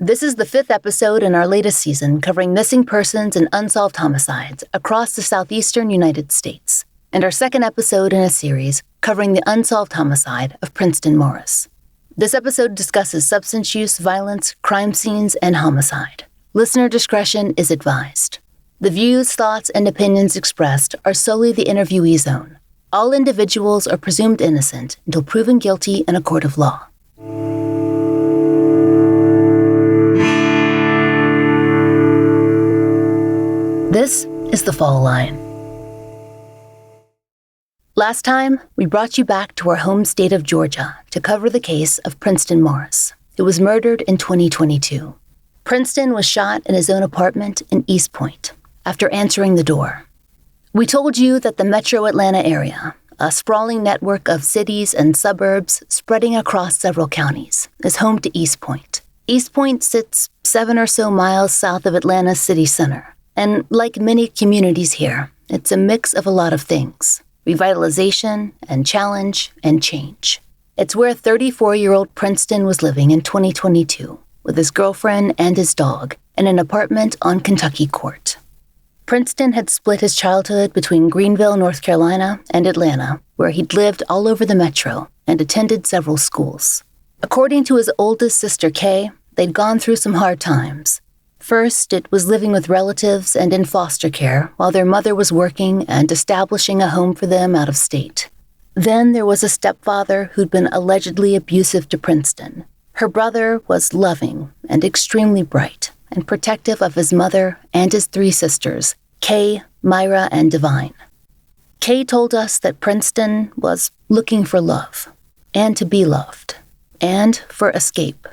This is the 5th episode in our latest season covering missing persons and unsolved homicides across the southeastern United States, and our 2nd episode in a series covering the unsolved homicide of Princeton Morris. This episode discusses substance use, violence, crime scenes, and homicide. Listener discretion is advised. The views, thoughts, and opinions expressed are solely the interviewee's own. All individuals are presumed innocent until proven guilty in a court of law. This is The Fall Line. Last time, we brought you back to our home state of Georgia to cover the case of Princeton Morris, who was murdered in 2022. Princeton was shot in his own apartment in East Point after answering the door. We told you that the metro Atlanta area, a sprawling network of cities and suburbs spreading across several counties, is home to East Point. East Point sits 7 or so miles south of Atlanta's city center. And like many communities here, it's a mix of a lot of things: revitalization and challenge and change. It's where 34-year-old Princeton was living in 2022 with his girlfriend and his dog in an apartment on Kentucky Court. Princeton had split his childhood between Greenville, North Carolina, and Atlanta, where he'd lived all over the metro and attended several schools. According to his oldest sister, Kay, they'd gone through some hard times. First, it was living with relatives and in foster care while their mother was working and establishing a home for them out of state. Then there was a stepfather who'd been allegedly abusive to Princeton. Her brother was loving and extremely bright and protective of his mother and his 3 sisters, Kay, Myra, and Divine. Kay told us that Princeton was looking for love and to be loved and for escape.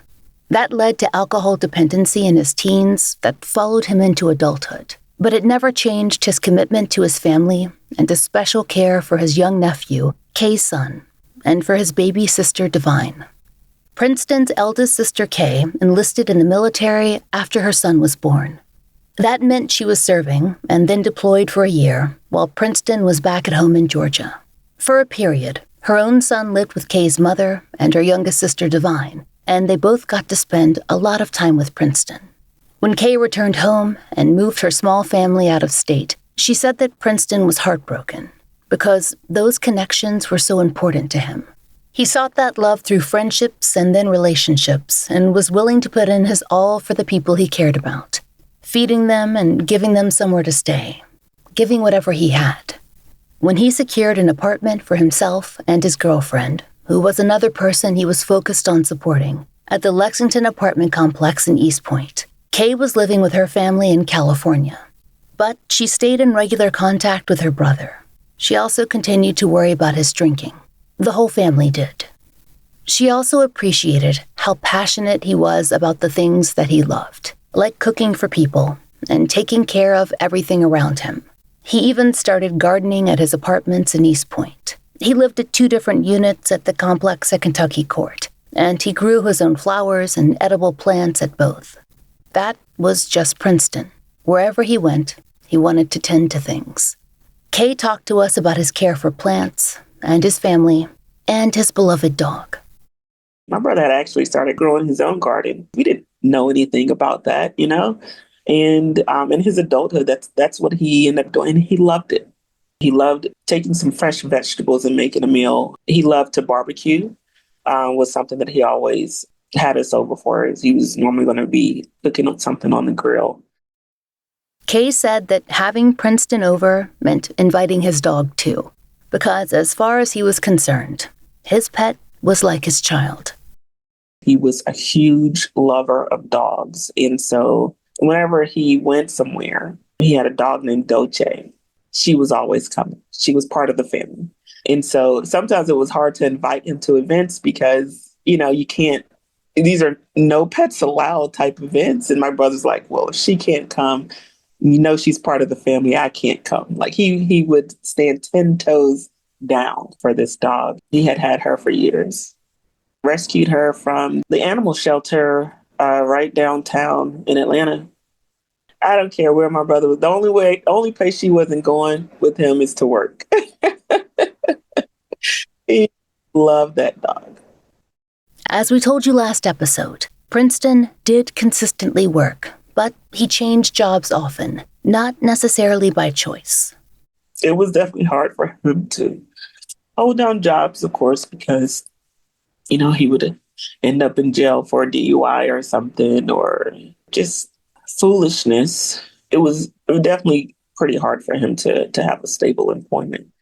That led to alcohol dependency in his teens that followed him into adulthood. But it never changed his commitment to his family and his special care for his young nephew, Kay's son, and for his baby sister, Divine. Princeton's eldest sister, Kay, enlisted in the military after her son was born. That meant she was serving and then deployed for a year while Princeton was back at home in Georgia. For a period, her own son lived with Kay's mother and her youngest sister, Divine, and they both got to spend a lot of time with Princeton. When Kay returned home and moved her small family out of state, she said that Princeton was heartbroken because those connections were so important to him. He sought that love through friendships and then relationships and was willing to put in his all for the people he cared about, feeding them and giving them somewhere to stay, giving whatever he had. When he secured an apartment for himself and his girlfriend, who was another person he was focused on supporting, at the Lexington apartment complex in East Point, Kay was living with her family in California. But she stayed in regular contact with her brother. She also continued to worry about his drinking. The whole family did. She also appreciated how passionate he was about the things that he loved, like cooking for people and taking care of everything around him. He even started gardening at his apartments in East Point. He lived at 2 different units at the complex at Kentucky Court, and he grew his own flowers and edible plants at both. That was just Princeton. Wherever he went, he wanted to tend to things. Kay talked to us about his care for plants and his family and his beloved dog. My brother had actually started growing his own garden. We didn't know anything about that, And in his adulthood, that's what he ended up doing. He loved it. He loved taking some fresh vegetables and making a meal. He loved to barbecue, was something that he always had us over for. He was normally going to be cooking up something on the grill. Kay said that having Princeton over meant inviting his dog too, because as far as he was concerned, his pet was like his child. He was a huge lover of dogs. And so whenever he went somewhere, he had a dog named Dolce. She was always coming. She was part of the family. And so sometimes it was hard to invite him to events because, you can't, these are no pets allowed type events. And my brother's like, well, if she can't come, she's part of the family, I can't come. Like he would stand 10 toes down for this dog. He had her for years. Rescued her from the animal shelter right downtown in Atlanta. I don't care where my brother was. The only place she wasn't going with him is to work. He loved that dog. As we told you last episode, Princeton did consistently work, but he changed jobs often, not necessarily by choice. It was definitely hard for him to hold down jobs, of course, because, he would end up in jail for a DUI or something, or just foolishness. It was definitely pretty hard for him to have a stable employment.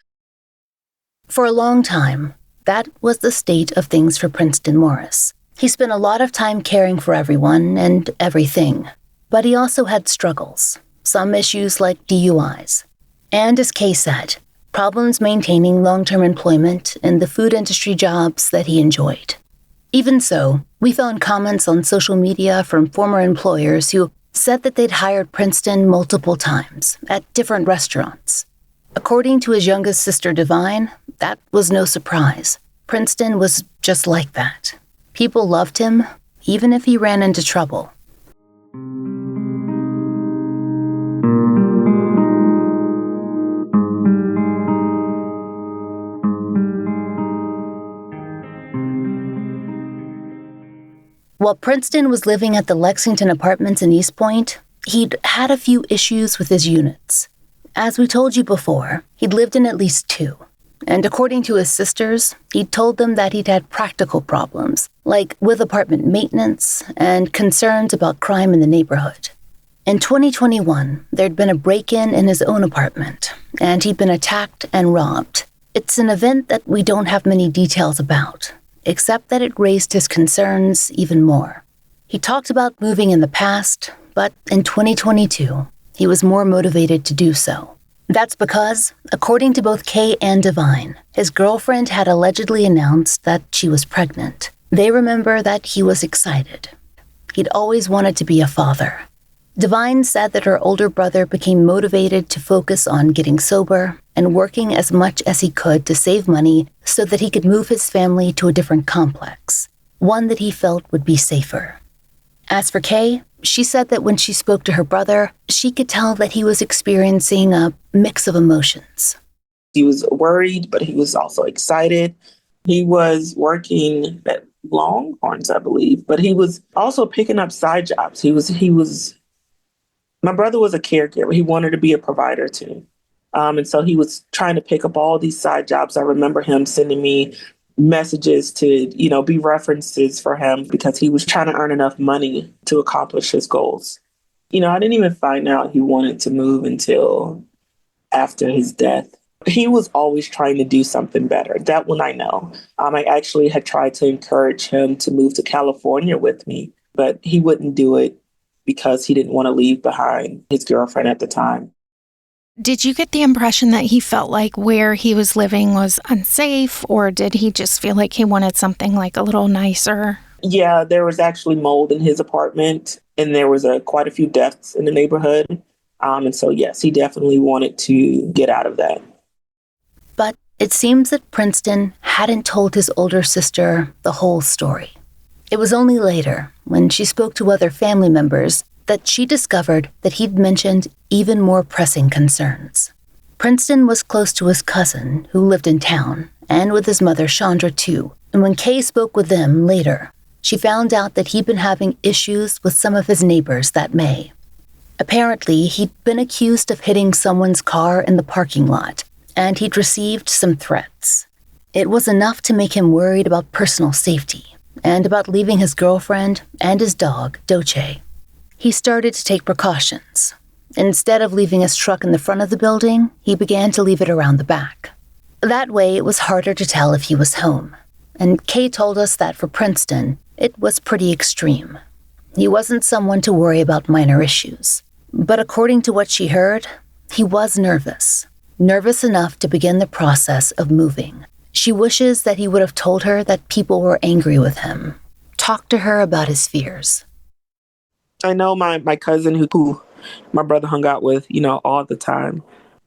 For a long time, that was the state of things for Princeton Morris. He spent a lot of time caring for everyone and everything, but he also had struggles, some issues like DUIs. And as Kay said, problems maintaining long-term employment in the food industry jobs that he enjoyed. Even so, we found comments on social media from former employers who said that they'd hired Princeton multiple times at different restaurants. According to his youngest sister, Divine, that was no surprise. Princeton was just like that. People loved him, even if he ran into trouble. While Princeton was living at the Lexington Apartments in East Point, he'd had a few issues with his units. As we told you before, he'd lived in at least 2. And according to his sisters, he'd told them that he'd had practical problems, like with apartment maintenance and concerns about crime in the neighborhood. In 2021, there'd been a break-in in his own apartment, and he'd been attacked and robbed. It's an event that we don't have many details about, except that it raised his concerns even more. He talked about moving in the past, but in 2022, he was more motivated to do so. That's because, according to both Kay and Divine, his girlfriend had allegedly announced that she was pregnant. They remember that he was excited. He'd always wanted to be a father. Divine said that her older brother became motivated to focus on getting sober and working as much as he could to save money so that he could move his family to a different complex, one that he felt would be safer. As for Kay, she said that when she spoke to her brother, she could tell that he was experiencing a mix of emotions. He was worried, but he was also excited. He was working at Longhorns, I believe, but he was also picking up side jobs. My brother was a caregiver. He wanted to be a provider too. And so he was trying to pick up all these side jobs. I remember him sending me messages to, be references for him because he was trying to earn enough money to accomplish his goals. I didn't even find out he wanted to move until after his death. He was always trying to do something better. That one I know. I actually had tried to encourage him to move to California with me, but he wouldn't do it because he didn't want to leave behind his girlfriend at the time. Did you get the impression that he felt like where he was living was unsafe, or did he just feel like he wanted something like a little nicer? Yeah, there was actually mold in his apartment, and there was quite a few deaths in the neighborhood. And so, yes, he definitely wanted to get out of that. But it seems that Princeton hadn't told his older sister the whole story. It was only later, when she spoke to other family members, that she discovered that he'd mentioned even more pressing concerns. Princeton was close to his cousin, who lived in town, and with his mother, Chandra, too. And when Kay spoke with them later, she found out that he'd been having issues with some of his neighbors that May. Apparently, he'd been accused of hitting someone's car in the parking lot, and he'd received some threats. It was enough to make him worried about personal safety and about leaving his girlfriend and his dog, Doce. He started to take precautions. Instead of leaving his truck in the front of the building, he began to leave it around the back. That way, it was harder to tell if he was home. And Kay told us that for Princeton, it was pretty extreme. He wasn't someone to worry about minor issues. But according to what she heard, he was nervous enough to begin the process of moving. She wishes that he would have told her that people were angry with him, talked to her about his fears. I know my cousin who my brother hung out with, all the time,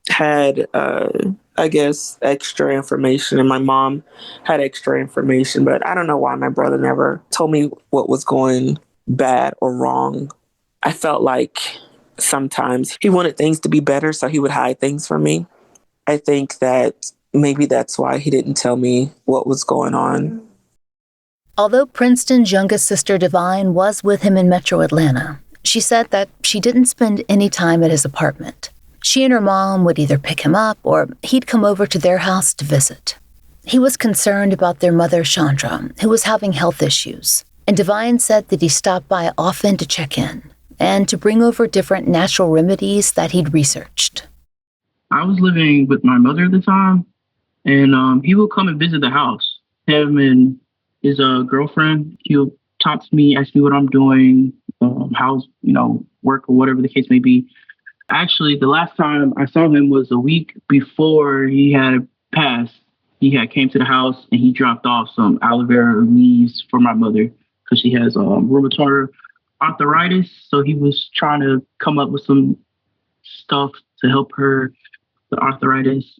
had, I guess, extra information, and my mom had extra information, but I don't know why my brother never told me what was going bad or wrong. I felt like sometimes he wanted things to be better, so he would hide things from me. I think that maybe that's why he didn't tell me what was going on. Although Princeton's youngest sister, Divine, was with him in Metro Atlanta, she said that she didn't spend any time at his apartment. She and her mom would either pick him up or he'd come over to their house to visit. He was concerned about their mother, Chandra, who was having health issues, and Divine said that he stopped by often to check in and to bring over different natural remedies that he'd researched. I was living with my mother at the time, and he would come and visit the house. Him and his girlfriend, he'll talk to me, ask me what I'm doing, how's, work or whatever the case may be. Actually, the last time I saw him was a week before he had passed. He had came to the house and he dropped off some aloe vera leaves for my mother because she has rheumatoid arthritis. So he was trying to come up with some stuff to help her with arthritis.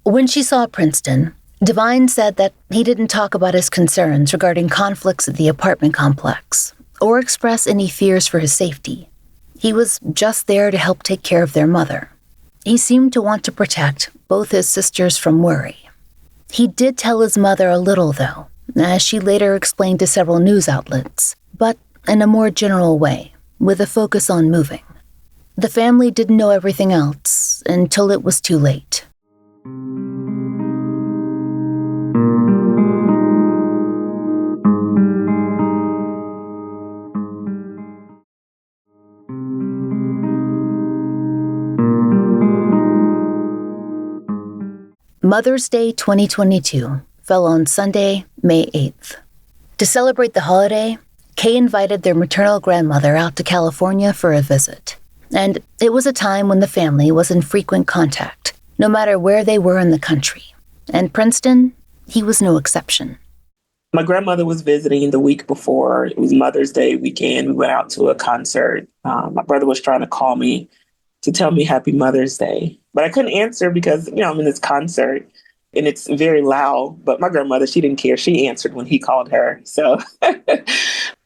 When she saw Princeton, Divine said that he didn't talk about his concerns regarding conflicts at the apartment complex or express any fears for his safety. He was just there to help take care of their mother. He seemed to want to protect both his sisters from worry. He did tell his mother a little, though, as she later explained to several news outlets, but in a more general way, with a focus on moving. The family didn't know everything else until it was too late. Mother's Day 2022 fell on Sunday, May 8th. To celebrate the holiday, Kay invited their maternal grandmother out to California for a visit. And it was a time when the family was in frequent contact, no matter where they were in the country. And Princeton, he was no exception. My grandmother was visiting the week before. It was Mother's Day weekend. We went out to a concert. My brother was trying to call me to tell me Happy Mother's Day. But I couldn't answer because, I'm in this concert and it's very loud. But my grandmother, she didn't care. She answered when he called her. So,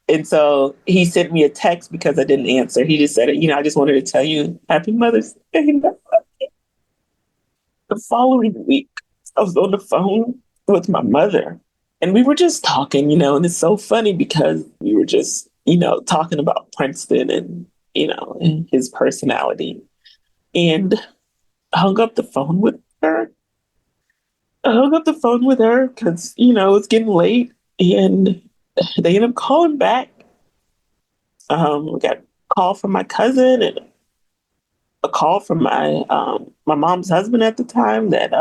and so he sent me a text because I didn't answer. He just said, I just wanted to tell you Happy Mother's Day. The following week, I was on the phone with my mother and we were just talking, and it's so funny because we were just, talking about Princeton and, and his personality. And I hung up the phone with her. Because, it's getting late and they ended up calling back. We got a call from my cousin and a call from my mom's husband at the time that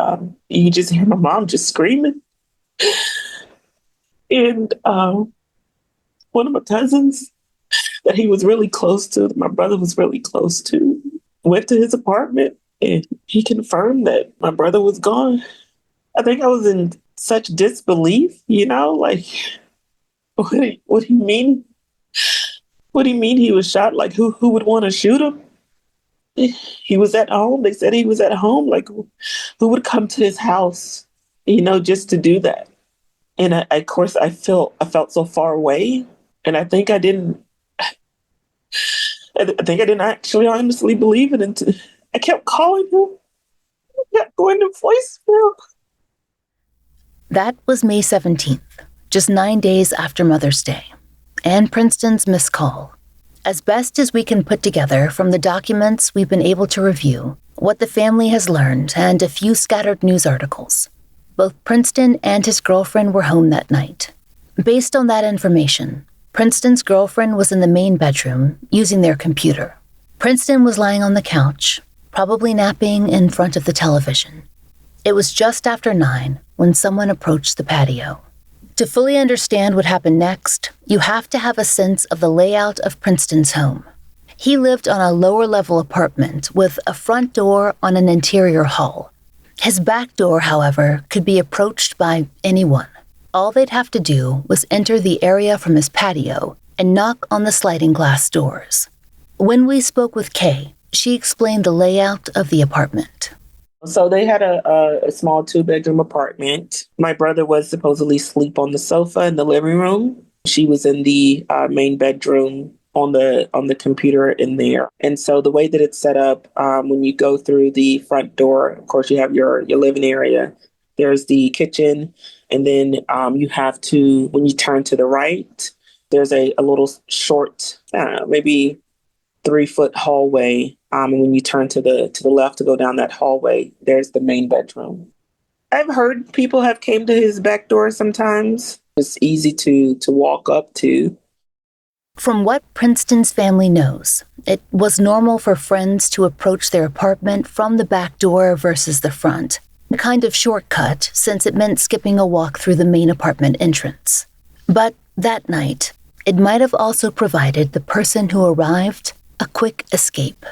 you could just hear my mom just screaming. And one of my cousins that he was really close to, that my brother was really close to, went to his apartment and he confirmed that my brother was gone. I think I was in such disbelief, like, what do you mean? What do you mean he was shot? Like, who would want to shoot him? He was at home. They said he was at home. Like, who would come to his house, just to do that? And of course, I felt so far away. And I think I didn't actually honestly believe it until I kept calling him. I kept going to voicemail. That was May 17th, just 9 days after Mother's Day, and Princeton's missed call. As best as we can put together from the documents we've been able to review, what the family has learned, and a few scattered news articles, both Princeton and his girlfriend were home that night. Based on that information, Princeton's girlfriend was in the main bedroom using their computer. Princeton was lying on the couch, probably napping in front of the television. It was just after 9 when someone approached the patio. To fully understand what happened next, you have to have a sense of the layout of Princeton's home. He lived on a lower-level apartment with a front door on an interior hall. His back door, however, could be approached by anyone. All they'd have to do was enter the area from his patio and knock on the sliding glass doors. When we spoke with Kay, she explained the layout of the apartment. So they had a small 2-bedroom apartment. My brother was supposedly asleep on the sofa in the living room. She was in the main bedroom on the computer in there. And so the way that it's set up, when you go through the front door, of course, you have your living area. There's the kitchen, And then you have to, when you turn to the right, there's a little short, maybe 3-foot hallway. And when you turn to the left to go down that hallway, there's the main bedroom. I've heard people have came to his back door sometimes. It's easy to walk up to. From what Princeton's family knows, it was normal for friends to approach their apartment from the back door versus the front, a kind of shortcut since it meant skipping a walk through the main apartment entrance. But that night, it might have also provided the person who arrived a quick escape.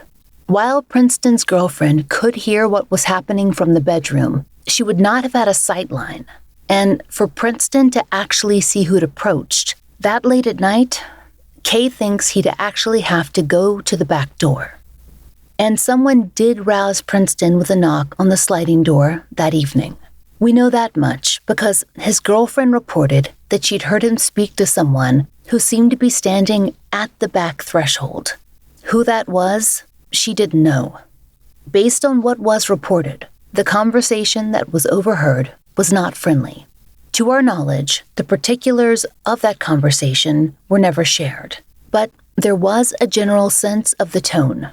While Princeton's girlfriend could hear what was happening from the bedroom, she would not have had a sight line. And for Princeton to actually see who'd approached, that late at night, Kay thinks he'd actually have to go to the back door. And someone did rouse Princeton with a knock on the sliding door that evening. We know that much because his girlfriend reported that she'd heard him speak to someone who seemed to be standing at the back threshold. Who that was, she didn't know. Based on what was reported, the conversation that was overheard was not friendly. To our knowledge, the particulars of that conversation were never shared, but there was a general sense of the tone,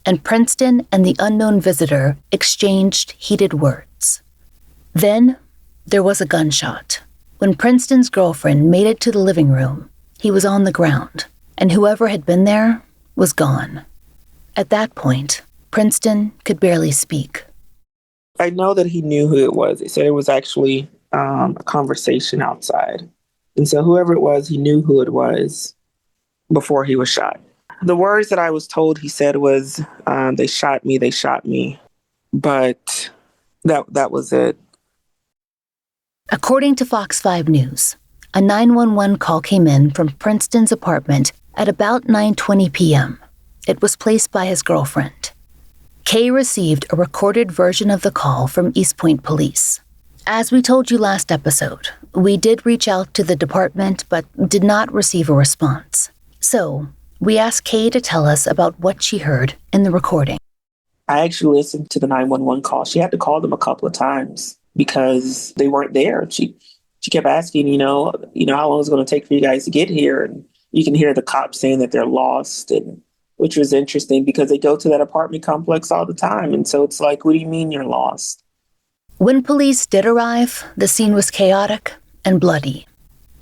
and Princeton and the unknown visitor exchanged heated words. Then there was a gunshot. When Princeton's girlfriend made it to the living room, he was on the ground, and whoever had been there was gone. At that point, Princeton could barely speak. I know that he knew who it was. He said it was actually a conversation outside. And so whoever it was, he knew who it was before he was shot. The words that I was told he said was, they shot me. But that was it. According to Fox 5 News, a 911 call came in from Princeton's apartment at about 9:20 p.m. It was placed by his girlfriend. Kay received a recorded version of the call from East Point Police. As we told you last episode, we did reach out to the department but did not receive a response. So, we asked Kay to tell us about what she heard in the recording. I actually listened to the 911 call. She had to call them a couple of times because they weren't there. She kept asking, how long is it going to take for you guys to get here? And you can hear the cops saying that they're lost, and which was interesting because they go to that apartment complex all the time. And so it's like, what do you mean you're lost? When police did arrive, the scene was chaotic and bloody.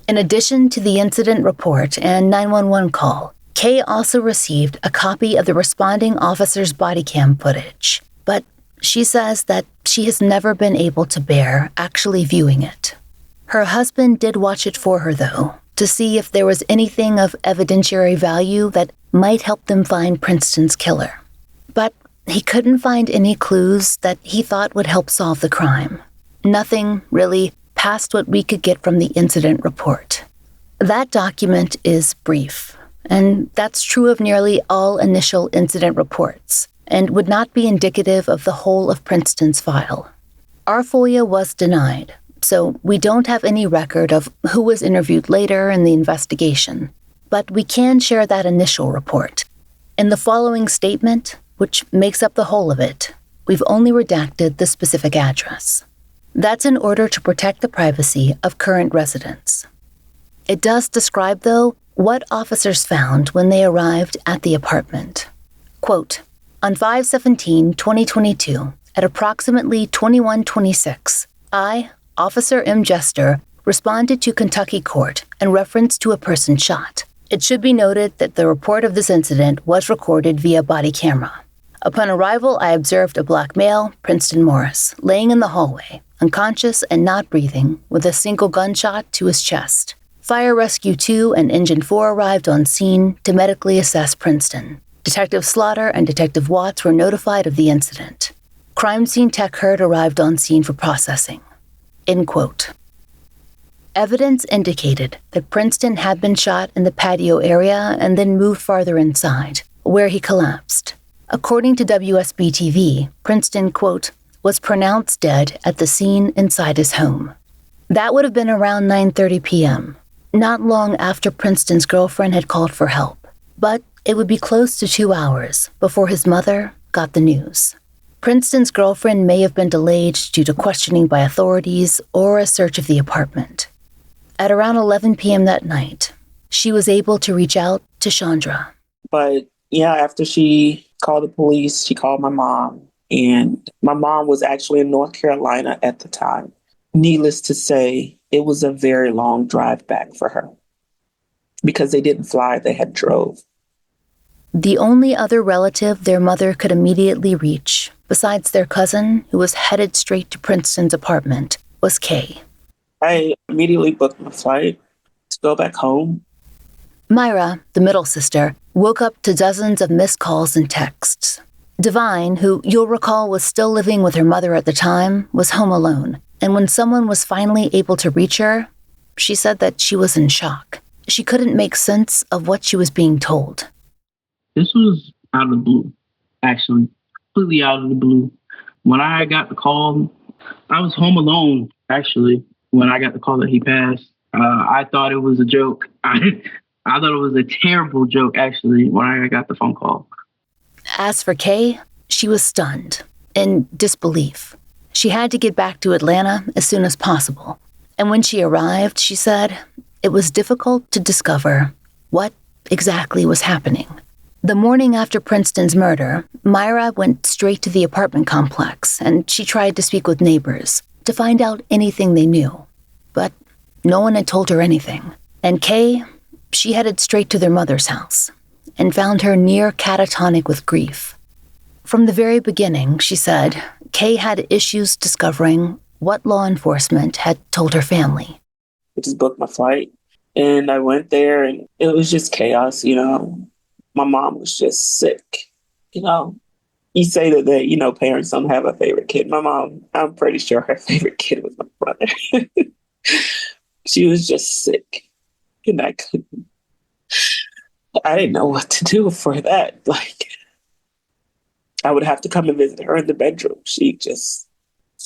In addition to the incident report and 911 call, Kay also received a copy of the responding officer's body cam footage, but she says that she has never been able to bear actually viewing it. Her husband did watch it for her, though, to see if there was anything of evidentiary value that might help them find Princeton's killer. But he couldn't find any clues that he thought would help solve the crime. Nothing, really, past what we could get from the incident report. That document is brief, and that's true of nearly all initial incident reports, and would not be indicative of the whole of Princeton's file. Our FOIA was denied, so we don't have any record of who was interviewed later in the investigation, but we can share that initial report. In the following statement, which makes up the whole of it, we've only redacted the specific address. That's in order to protect the privacy of current residents. It does describe, though, what officers found when they arrived at the apartment. Quote, on 5/17/2022, at approximately 21:26, I, Officer M. Jester, responded to Kentucky Court in reference to a person shot. It should be noted that the report of this incident was recorded via body camera. Upon arrival, I observed a black male, Princeton Morris, laying in the hallway, unconscious and not breathing, with a single gunshot to his chest. Fire Rescue 2 and Engine 4 arrived on scene to medically assess Princeton. Detective Slaughter and Detective Watts were notified of the incident. Crime scene tech herd arrived on scene for processing. End quote. Evidence indicated that Princeton had been shot in the patio area and then moved farther inside, where he collapsed. According to WSB-TV, Princeton, quote, was pronounced dead at the scene inside his home. That would have been around 9:30 p.m., not long after Princeton's girlfriend had called for help, but it would be close to 2 hours before his mother got the news. Princeton's girlfriend may have been delayed due to questioning by authorities or a search of the apartment. At around 11 p.m. that night, she was able to reach out to Chandra. But yeah, after she called the police, she called my mom. And my mom was actually in North Carolina at the time. Needless to say, it was a very long drive back for her because they didn't fly, they had drove. The only other relative their mother could immediately reach, besides their cousin, who was headed straight to Princeton's apartment, was Kay. I immediately booked my flight to go back home. Myra, the middle sister, woke up to dozens of missed calls and texts. Divine, who you'll recall was still living with her mother at the time, was home alone, and when someone was finally able to reach her, she said that she was in shock. She couldn't make sense of what she was being told. This was out of the blue, actually, completely out of the blue. When I got the call, I was home alone, actually, when I got the call that he passed. I thought it was a joke. I thought it was a terrible joke, actually, when I got the phone call. As for Kay, she was stunned, in disbelief. She had to get back to Atlanta as soon as possible. And when she arrived, she said, it was difficult to discover what exactly was happening. The morning after Princeton's murder, Myra went straight to the apartment complex, and she tried to speak with neighbors to find out anything they knew. But no one had told her anything. And Kay, she headed straight to their mother's house and found her near catatonic with grief. From the very beginning, she said, Kay had issues discovering what law enforcement had told her family. I just booked my flight and I went there and it was just chaos, My mom was just sick, You say that, parents don't have a favorite kid. My mom, I'm pretty sure her favorite kid was my brother. She was just sick and I didn't know what to do for that. I would have to come and visit her in the bedroom. She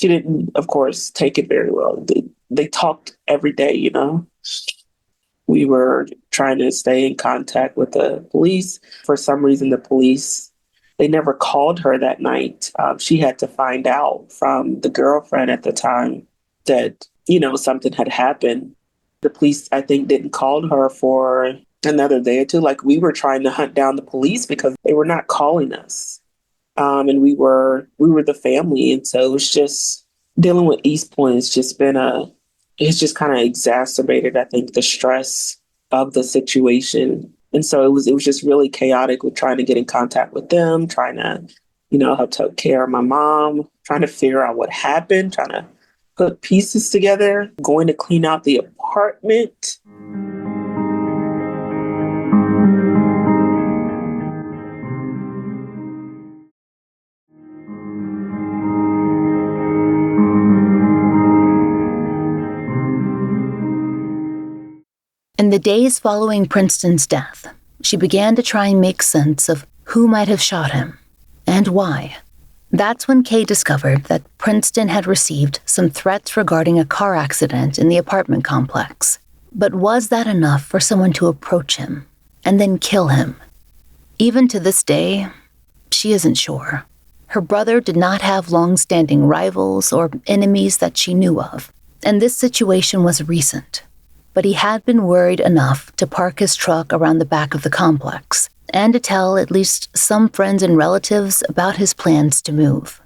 didn't, of course, take it very well. They talked every day, We were trying to stay in contact with the police. For some reason, the police, they never called her that night. She had to find out from the girlfriend at the time that, something had happened. The police, I think, didn't call her for another day or two. We were trying to hunt down the police because they were not calling us. And we were the family. And so it was just dealing with East Point. It's just kind of exacerbated, I think, the stress of the situation. And so it was just really chaotic with trying to get in contact with them, trying to, help take care of my mom, trying to figure out what happened, trying to put pieces together, going to clean out the apartment. In the days following Princeton's death, she began to try and make sense of who might have shot him and why. That's when Kay discovered that Princeton had received some threats regarding a car accident in the apartment complex. But was that enough for someone to approach him and then kill him? Even to this day, she isn't sure. Her brother did not have long-standing rivals or enemies that she knew of, and this situation was recent. But he had been worried enough to park his truck around the back of the complex and to tell at least some friends and relatives about his plans to move.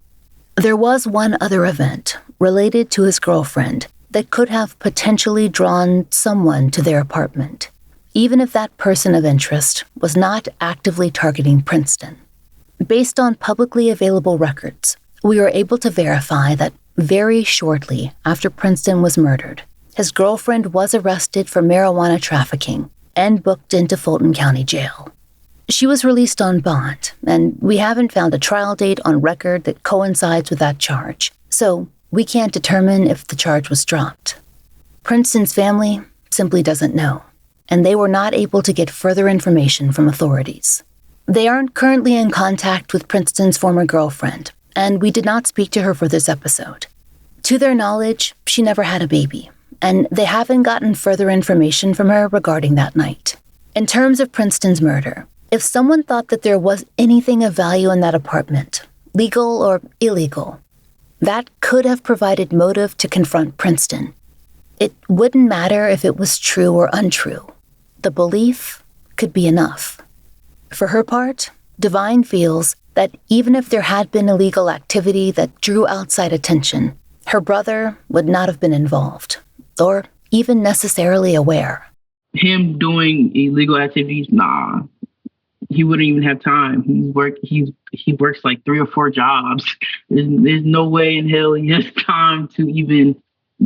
There was one other event related to his girlfriend that could have potentially drawn someone to their apartment, even if that person of interest was not actively targeting Princeton. Based on publicly available records, we were able to verify that very shortly after Princeton was murdered, his girlfriend was arrested for marijuana trafficking and booked into Fulton County Jail. She was released on bond, and we haven't found a trial date on record that coincides with that charge, so we can't determine if the charge was dropped. Princeton's family simply doesn't know, and they were not able to get further information from authorities. They aren't currently in contact with Princeton's former girlfriend, and we did not speak to her for this episode. To their knowledge, she never had a baby, and they haven't gotten further information from her regarding that night. In terms of Princeton's murder, if someone thought that there was anything of value in that apartment, legal or illegal. That could have provided motive to confront Princeton. It wouldn't matter if it was true or untrue. The belief could be enough. For her part, Divine feels that even if there had been illegal activity that drew outside attention, her brother would not have been involved, or even necessarily aware. Him doing illegal activities, nah. He wouldn't even have time. He works like 3 or 4 jobs. There's no way in hell he has time to even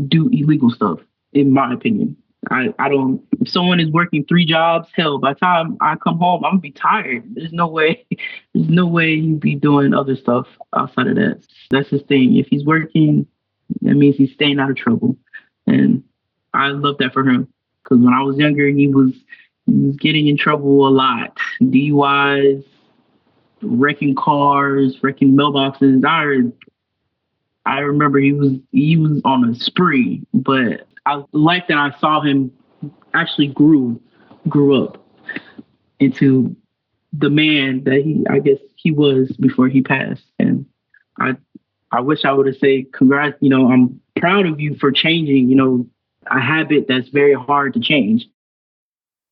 do illegal stuff, in my opinion. I don't, if someone is working 3 jobs, hell, by the time I come home, I'm gonna be tired. There's no way he'd be doing other stuff outside of that. That's his thing. If he's working, that means he's staying out of trouble. And I love that for him. Because when I was younger, he was getting in trouble a lot. DUIs, wrecking cars, wrecking mailboxes. I remember he was on a spree, but I like that I saw him actually grew up into the man that I guess he was before he passed. And I wish I would have said, congrats, I'm proud of you for changing, a habit that's very hard to change.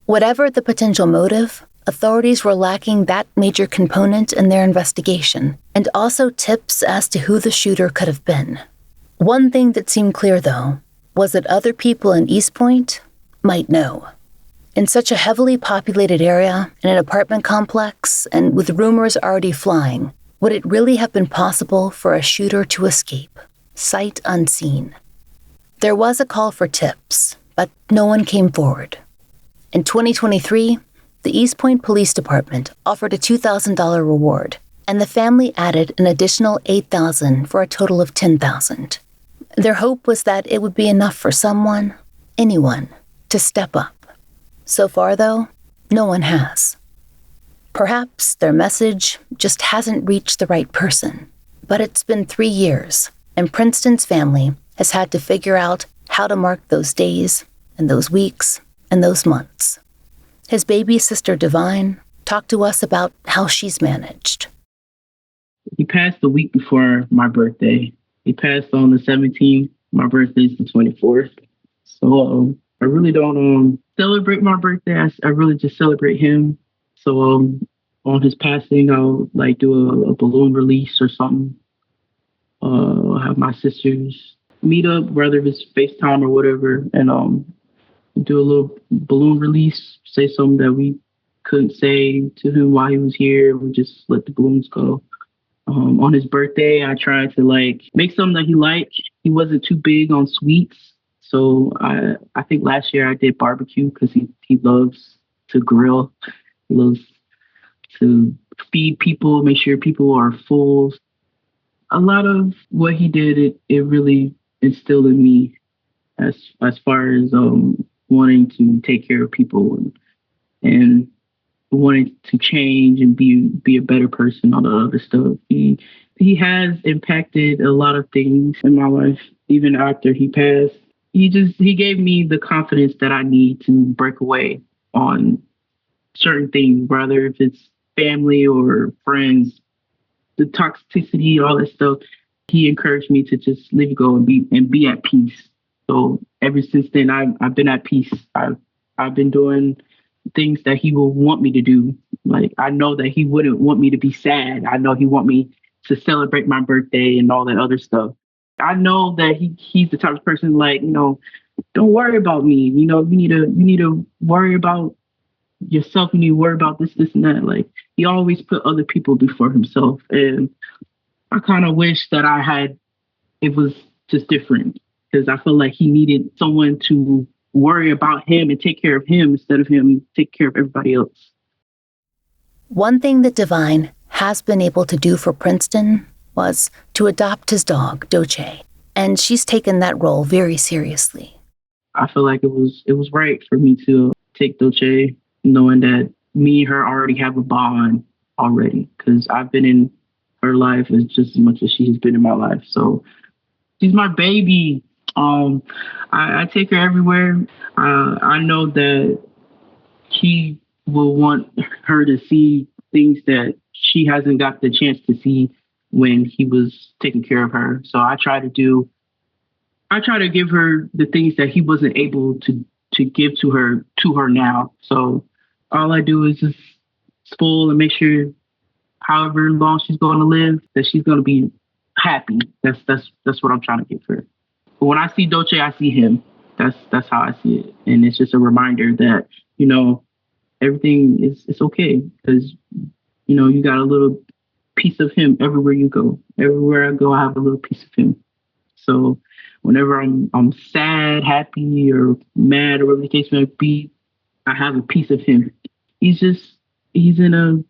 Whatever the potential motive, authorities were lacking that major component in their investigation, and also tips as to who the shooter could have been. One thing that seemed clear, though, was that other people in East Point might know. In such a heavily populated area, in an apartment complex, and with rumors already flying, would it really have been possible for a shooter to escape, sight unseen? There was a call for tips, but no one came forward. In 2023, the East Point Police Department offered a $2,000 reward, and the family added an additional $8,000 for a total of $10,000. Their hope was that it would be enough for someone, anyone, to step up. So far, though, no one has. Perhaps their message just hasn't reached the right person. But it's been 3 years, and Princeton's family has had to figure out how to mark those days and those weeks and those months. His baby sister, Divine, talked to us about how she's managed. He passed the week before my birthday. He passed on the 17th. My birthday's the 24th. So I really don't celebrate my birthday. I really just celebrate him. So on his passing, I'll do a balloon release or something. I'll have my sisters meet up, whether it's FaceTime or whatever, and do a little balloon release, say something that we couldn't say to him while he was here. We just let the balloons go. On his birthday, I tried to make something that he liked. He wasn't too big on sweets. So I think last year I did barbecue because he loves to grill. He loves to feed people, make sure people are full. A lot of what he did, it really instilled in me as far as wanting to take care of people and wanting to change and be a better person, all the other stuff. He has impacted a lot of things in my life, even after he passed. He gave me the confidence that I need to break away on certain things, whether if it's family or friends, the toxicity, all that stuff. He encouraged me to just let it go and be at peace. So ever since then, I've been at peace. I've been doing things that he will want me to do. I know that he wouldn't want me to be sad. I know he want me to celebrate my birthday and all that other stuff. I know that he's the type of person don't worry about me. You need to worry about yourself. You need to worry about this and that. He always put other people before himself. And I kind of wish that it was just different, because I feel like he needed someone to worry about him and take care of him instead of him take care of everybody else. One thing that Divine has been able to do for Princeton was to adopt his dog, Doce, and she's taken that role very seriously. I feel like it was right for me to take Doce, knowing that me and her already have a bond already, because I've been in her life just as much as she's been in my life. So she's my baby. I take her everywhere. I know that he will want her to see things that she hasn't got the chance to see when he was taking care of her. So I try to give her the things that he wasn't able to give to her now. So all I do is just spoil and make sure however long she's going to live, that she's going to be happy. That's what I'm trying to give her. But when I see Dolce, I see him. That's how I see it. And it's just a reminder that, everything is okay, because, you got a little piece of him everywhere you go. Everywhere I go, I have a little piece of him. So whenever I'm sad, happy, or mad, or whatever the case may be, I have a piece of him. He's in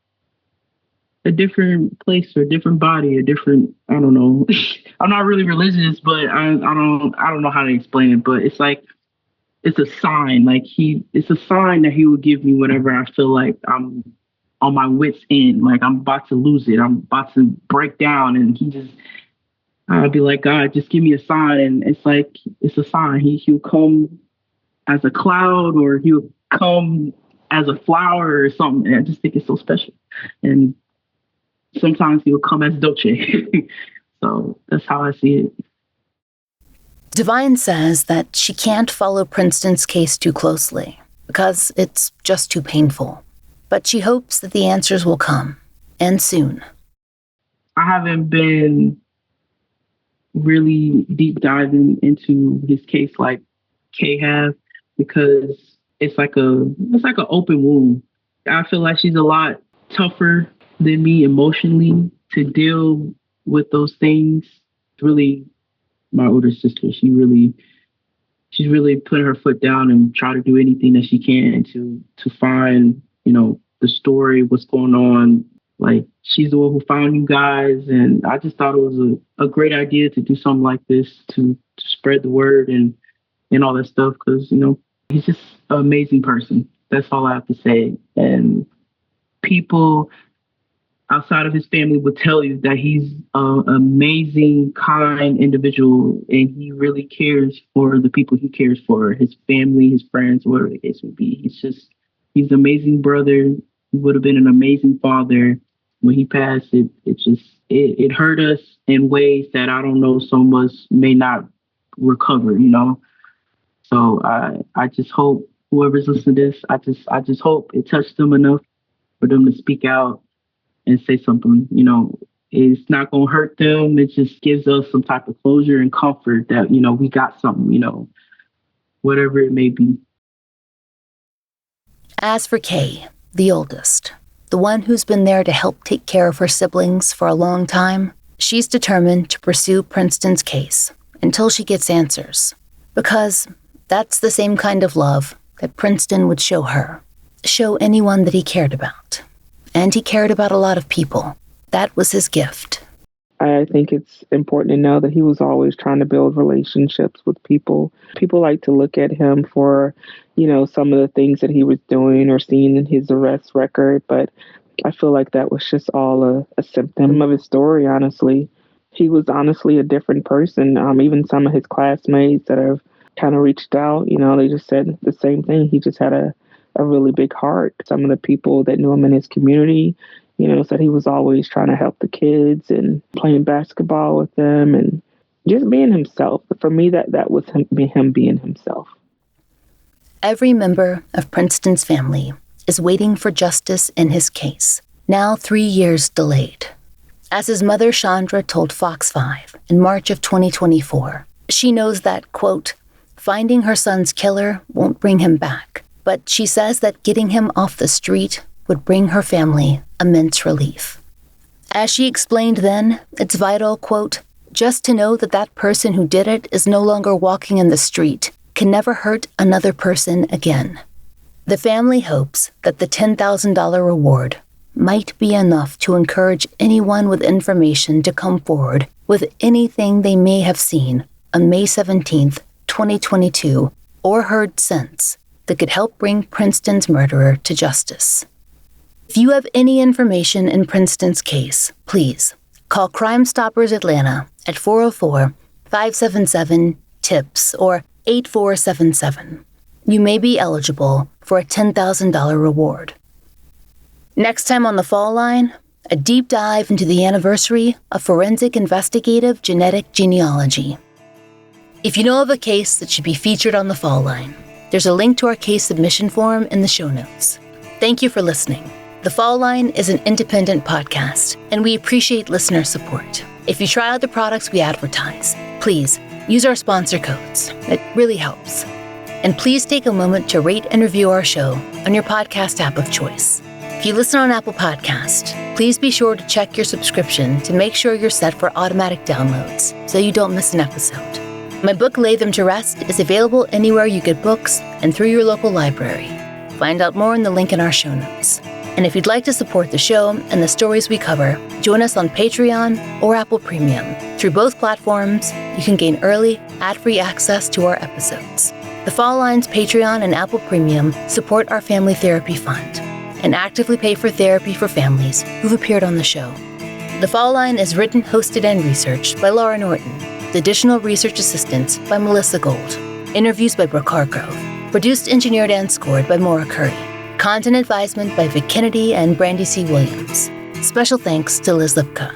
a different place, or a different body, a different, I don't know. I'm not really religious, but I don't know how to explain it, but it's like, it's a sign. Like it's a sign that he would give me whenever I feel like I'm on my wit's end, like I'm about to lose it, I'm about to break down, and I'd be like, God, just give me a sign. And it's like, it's a sign. He'll come as a cloud, or he'll come as a flower or something. And I just think it's so special. And sometimes he'll come as Dolce. So that's how I see it. Divine says that she can't follow Princeton's case too closely because it's just too painful. But she hopes that the answers will come, and soon. I haven't been really deep diving into his case like Kay have, because it's like an open wound. I feel like she's a lot tougher than me emotionally to deal with those things. Really, my older sister, she's really putting her foot down and try to do anything that she can to find, the story, what's going on. Like, she's the one who found you guys, and I just thought it was a great idea to do something like this to spread the word and all that stuff, because he's just an amazing person. That's all I have to say. And people outside of his family would tell you that he's an amazing, kind individual, and he really cares for the people he cares for, his family, his friends, whatever the case would be. He's an amazing brother. He would have been an amazing father. When he passed, it hurt us in ways that I don't know some of us may not recover, So I just hope whoever's listening to this, I just hope it touched them enough for them to speak out and say something. It's not going to hurt them. It just gives us some type of closure and comfort that, we got something, whatever it may be. As for Kay, the oldest, the one who's been there to help take care of her siblings for a long time, she's determined to pursue Princeton's case until she gets answers. Because that's the same kind of love that Princeton would show her, show anyone that he cared about. And he cared about a lot of people. That was his gift. I think it's important to know that he was always trying to build relationships with people. People like to look at him for, some of the things that he was doing or seeing in his arrest record. But I feel like that was just all a symptom of his story, honestly. He was honestly a different person. Even some of his classmates that have kind of reached out, they just said the same thing. He just had a really big heart. Some of the people that knew him in his community, said he was always trying to help the kids and playing basketball with them and just being himself. For me, that was him being himself. Every member of Princeton's family is waiting for justice in his case, now 3 years delayed. As his mother Chandra told Fox 5 in March of 2024, she knows that, quote, finding her son's killer won't bring him back, but she says that getting him off the street would bring her family immense relief. As she explained then, it's vital, quote, just to know that that person who did it is no longer walking in the street, can never hurt another person again. The family hopes that the $10,000 reward might be enough to encourage anyone with information to come forward with anything they may have seen on May 17th, 2022, or heard since, that could help bring Princeton's murderer to justice. If you have any information in Princeton's case, please call Crime Stoppers Atlanta at 404-577-TIPS or 8477. You may be eligible for a $10,000 reward. Next time on The Fall Line, a deep dive into the anniversary of forensic investigative genetic genealogy. If you know of a case that should be featured on The Fall Line, there's a link to our case submission form in the show notes. Thank you for listening. The Fall Line is an independent podcast, and we appreciate listener support. If you try out the products we advertise, please use our sponsor codes. It really helps. And please take a moment to rate and review our show on your podcast app of choice. If you listen on Apple Podcast, please be sure to check your subscription to make sure you're set for automatic downloads so you don't miss an episode. My book, Lay Them to Rest, is available anywhere you get books and through your local library. Find out more in the link in our show notes. And if you'd like to support the show and the stories we cover, join us on Patreon or Apple Premium. Through both platforms, you can gain early, ad-free access to our episodes. The Fall Line's Patreon and Apple Premium support our Family Therapy Fund and actively pay for therapy for families who've appeared on the show. The Fall Line is written, hosted, and researched by Laurah Norton, with additional research assistance by Melissa Gold, interviews by Brooke Hargrove, produced, engineered, and scored by Maura Curry. Content advisement by Vic Kennedy and Brandy C. Williams. Special thanks to Liz Lipka.